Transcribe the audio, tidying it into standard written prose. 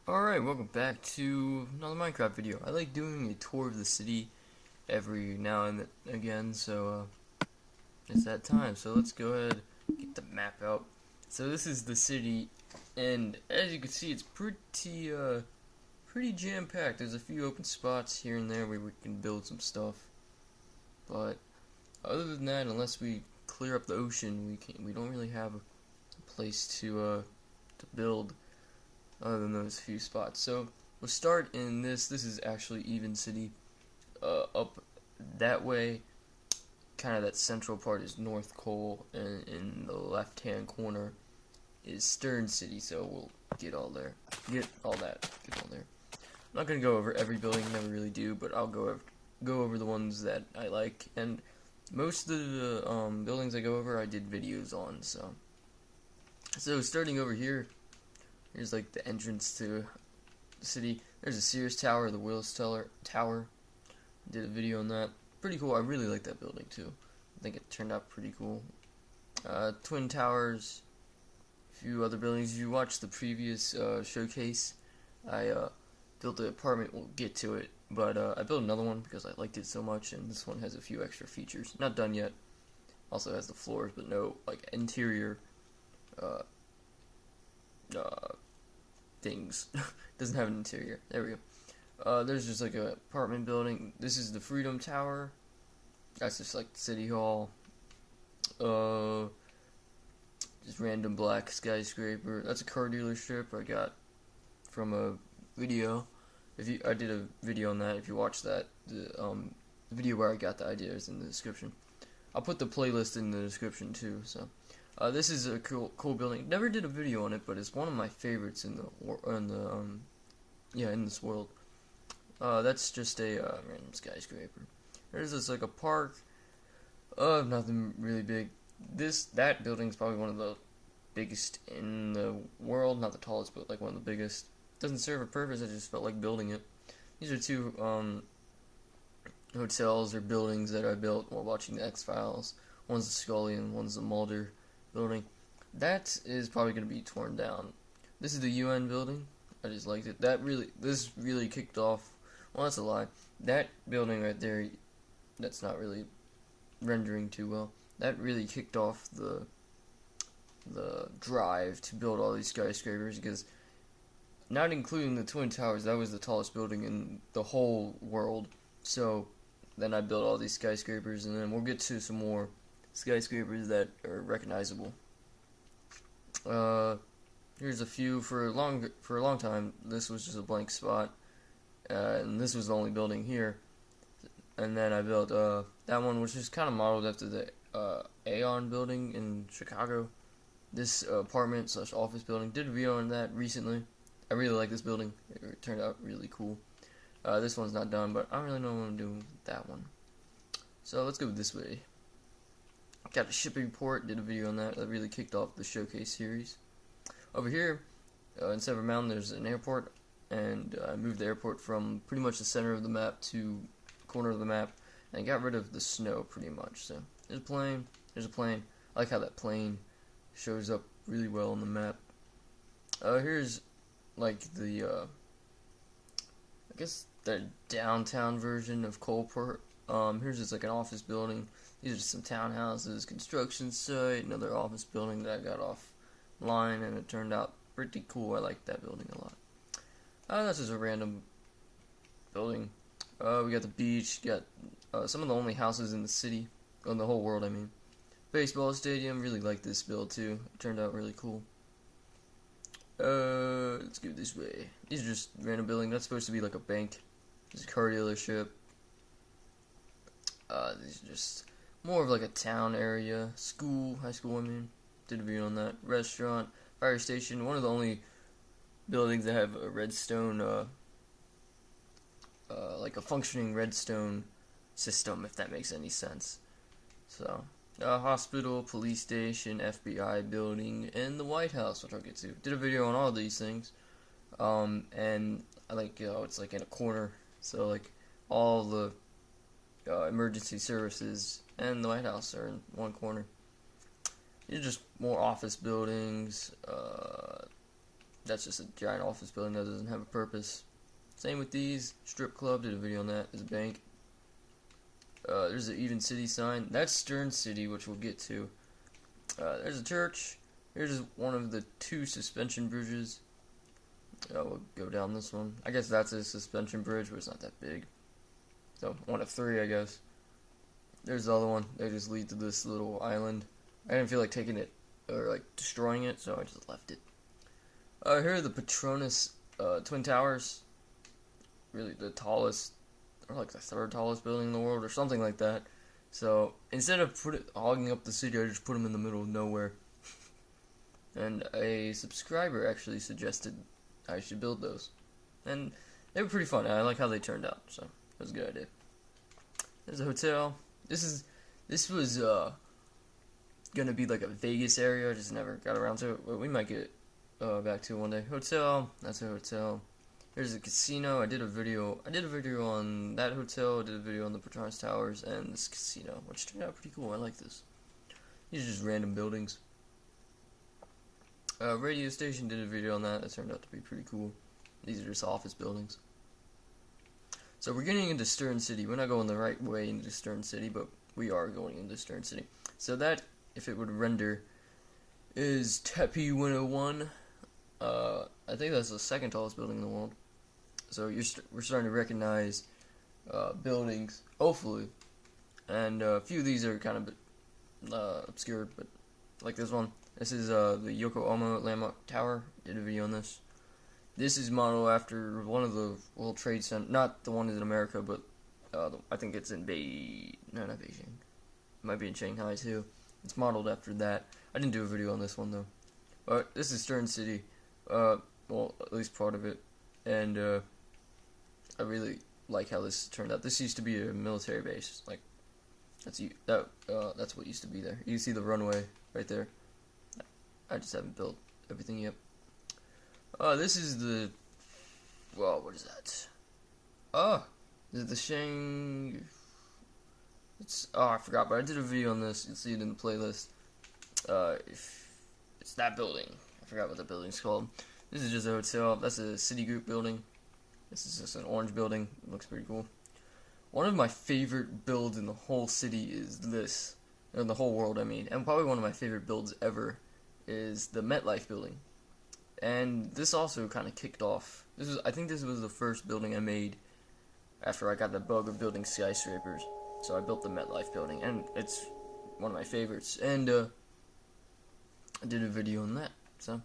Alright, welcome back to another Minecraft video. I like doing a tour of the city every now and again, so it's that time. So let's go ahead and get the map out. So this is the city, and as you can see, it's pretty jam-packed. There's a few open spots here and there where we can build some stuff, but other than that, unless we clear up the ocean, we don't really have a place to build other than those few spots. So we'll start in this. This is actually EvenCity. Up that way, kind of that central part is North Cole, and in the left-hand corner is Stern City. So we'll get all there. Get all there. I'm not gonna go over every building, never really do, but I'll go over the ones that I like, and most of the buildings I go over I did videos on. So starting over here. Here's like the entrance to the city. There's a Sears Tower, the Willis Tower. Did a video on that. Pretty cool. I really like that building too. I think it turned out pretty cool. Twin Towers, a few other buildings. If you watched the previous showcase, I built an apartment. We'll get to it, but I built another one because I liked it so much, and this one has a few extra features. Not done yet. Also has the floors, but no like interior things. Doesn't have an interior. There we go. There's just like an apartment building. This is the Freedom Tower. That's just like City Hall. Just random black skyscraper. That's a car dealership I got from a video. I did a video on that. If you watch that, the video where I got the idea is in the description. I'll put the playlist in the description too. So. This is a cool building. Never did a video on it, but it's one of my favorites in this world. That's just a random skyscraper. There's this like a park. Nothing really big. That building's probably one of the biggest in the world. Not the tallest, but like one of the biggest. Doesn't serve a purpose. I just felt like building it. These are two hotels or buildings that I built while watching the X-Files. One's the Scully and one's the Mulder building. That is probably going to be torn down. This is the UN building. I just liked it. This really kicked off. Well, that's a lie. That building right there, that's not really rendering too well. That really kicked off the drive to build all these skyscrapers, because not including the Twin Towers, that was the tallest building in the whole world. So then I built all these skyscrapers, and then we'll get to some more skyscrapers that are recognizable. Here's a few. For a long time, this was just a blank spot, and this was the only building here. And then I built that one, which is kind of modeled after the Aon building in Chicago. This apartment / office building. Did a video on that recently. I really like this building. It turned out really cool. This one's not done, but I don't really know what I'm doing with that one. So let's go this way. Got a shipping port, did a video on that. That really kicked off the showcase series. Over here, in Severn Mountain, there's an airport, and I moved the airport from pretty much the center of the map to the corner of the map, and got rid of the snow pretty much. So there's a plane. I like how that plane shows up really well on the map. Here's like the I guess the downtown version of Coalport. Here's just like an office building. These are just some townhouses, construction site, another office building that I got offline, and it turned out pretty cool. I like that building a lot. That's just a random building. We got the beach, got some of the only houses in the city, in the whole world, I mean. Baseball stadium, really like this build too. It turned out really cool. Let's go this way. These are just random buildings. That's supposed to be like a bank. There's a car dealership. These are just more of like a town area, high school, I mean. Did a video on that. Restaurant, fire station, one of the only buildings that have a redstone, like a functioning redstone system, if that makes any sense. So, hospital, police station, FBI building, and the White House, which I'll get to. Did a video on all these things, and I like, it's like in a corner, so like all the emergency services and the White House are in one corner. These are just more office buildings, that's just a giant office building that doesn't have a purpose. Same with these. Strip club, did a video on that. There's a bank. There's an EvenCity sign. That's Stern City, which we'll get to. There's a church. Here's one of the 2 suspension bridges. We'll go down this one. I guess that's a suspension bridge, but it's not that big. So, 1 of 3, I guess. There's the other one. They just lead to this little island. I didn't feel like taking it, or like destroying it, so I just left it. Here are the Petronas Twin Towers. Really the tallest, or like the 3rd tallest building in the world, or something like that. So, instead of hogging up the city, I just put them in the middle of nowhere. And a subscriber actually suggested I should build those. And they were pretty fun. I like how they turned out, so it was a good idea. There's a hotel. This was gonna be like a Vegas area. I just never got around to it, but we might get back to it one day. Hotel. That's a hotel. There's a casino. I did a video on that hotel. I did a video on the Petronas Towers and this casino, which turned out pretty cool. I like this. These are just random buildings. Radio station, did a video on that. That turned out to be pretty cool. These are just office buildings. So we're getting into Stern City. We're not going the right way into Stern City, but we are going into Stern City. So that, if it would render, is Tepe 101. I think that's the 2nd tallest building in the world. So we're starting to recognize buildings, hopefully. And a few of these are kind of obscure, but like this one. This is the Yoko Ono Landmark Tower. Did a video on this. This is modeled after one of the World Trade Center, not the one in America, but I think it's in not Beijing. It might be in Shanghai too. It's modeled after that. I didn't do a video on this one though. But this is Stern City. Well, at least part of it. And I really like how this turned out. This used to be a military base. Like that's what used to be there. You can see the runway right there. I just haven't built everything yet. This is the, well, what is that? Is it the Shang? I forgot, but I did a video on this. You'll see it in the playlist. If it's that building. I forgot what the building's called. This is just a hotel. That's a Citigroup building. This is just an orange building. It looks pretty cool. One of my favorite builds in the whole city is this. In the whole world, I mean. And probably one of my favorite builds ever is the MetLife building. And this also kind of kicked off. I think this was the first building I made after I got the bug of building skyscrapers. So I built the MetLife building, and it's one of my favorites. And I did a video on that. So